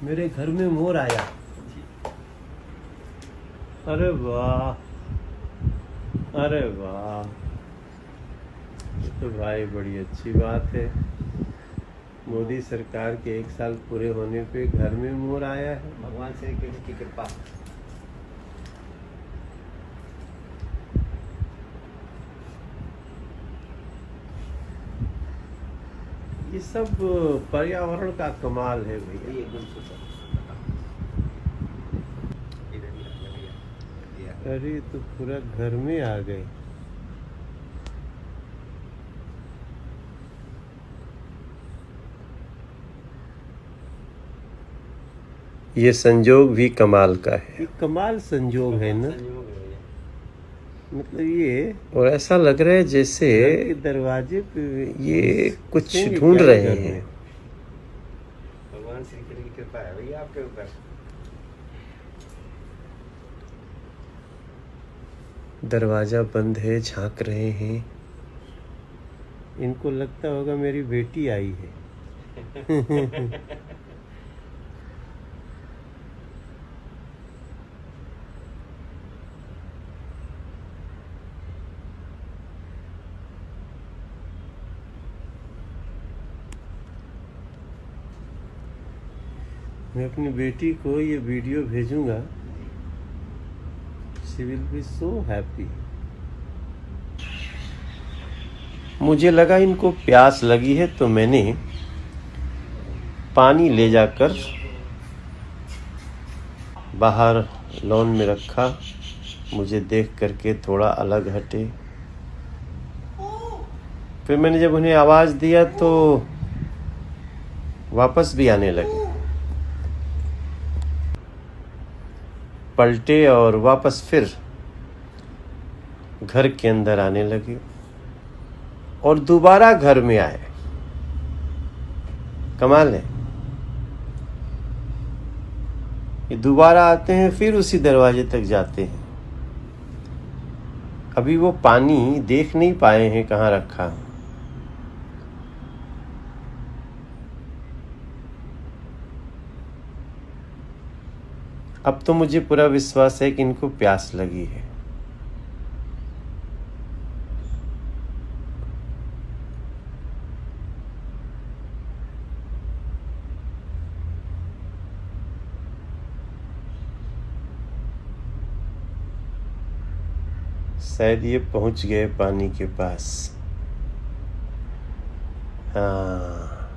मेरे घर में मोर आया। अरे वाह, अरे वाह, ये तो भाई बड़ी अच्छी बात है। मोदी सरकार के 1 साल पूरे होने पे घर में मोर आया है। भगवान श्री कृष्ण की कृपा। ये सब पर्यावरण का कमाल है भैया। ये एकदम सुपर। अरे तो पूरा घर में आ गए। ये संजोग भी कमाल का है। ये कमाल संजोग है ना, मतलब ये। और ऐसा लग रहा है जैसे दरवाजे पे ये कुछ ढूंढ रहे हैं। भगवान श्री कृष्ण की कृपा है भैया आपके ऊपर। दरवाजा बंद है, झांक रहे हैं। इनको लगता होगा मेरी बेटी आई है। मैं अपनी बेटी को ये वीडियो भेजूंगा। She will be so happy. मुझे लगा इनको प्यास लगी है तो मैंने पानी ले जाकर बाहर लॉन में रखा। मुझे देख करके थोड़ा अलग हटे। फिर मैंने जब उन्हें आवाज दिया तो वापस भी आने लगे। पलटे और वापस फिर घर के अंदर आने लगे और दोबारा घर में आए। कमाल है। ये दोबारा आते हैं, फिर उसी दरवाजे तक जाते हैं। अभी वो पानी देख नहीं पाए हैं कहाँ रखा। अब तो मुझे पूरा विश्वास है कि इनको प्यास लगी है। शायद ये पहुंच गए पानी के पास। हाँ,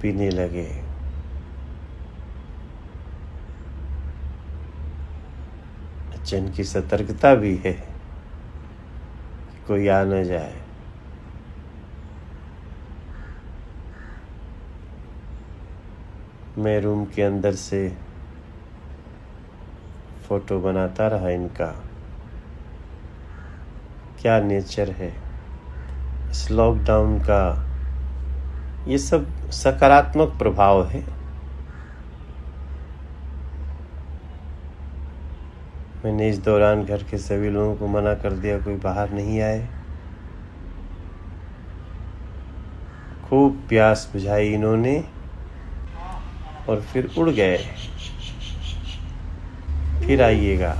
पीने लगे। अच्छा, इनकी सतर्कता भी है कि कोई आ न जाए। मैं रूम के अंदर से फोटो बनाता रहा इनका। क्या नेचर है। इस लॉकडाउन का ये सब सकारात्मक प्रभाव है। मैंने इस दौरान घर के सभी लोगों को मना कर दिया कोई बाहर नहीं आए। खूब प्यास बुझाई इन्होंने और फिर उड़ गए। फिर आइएगा।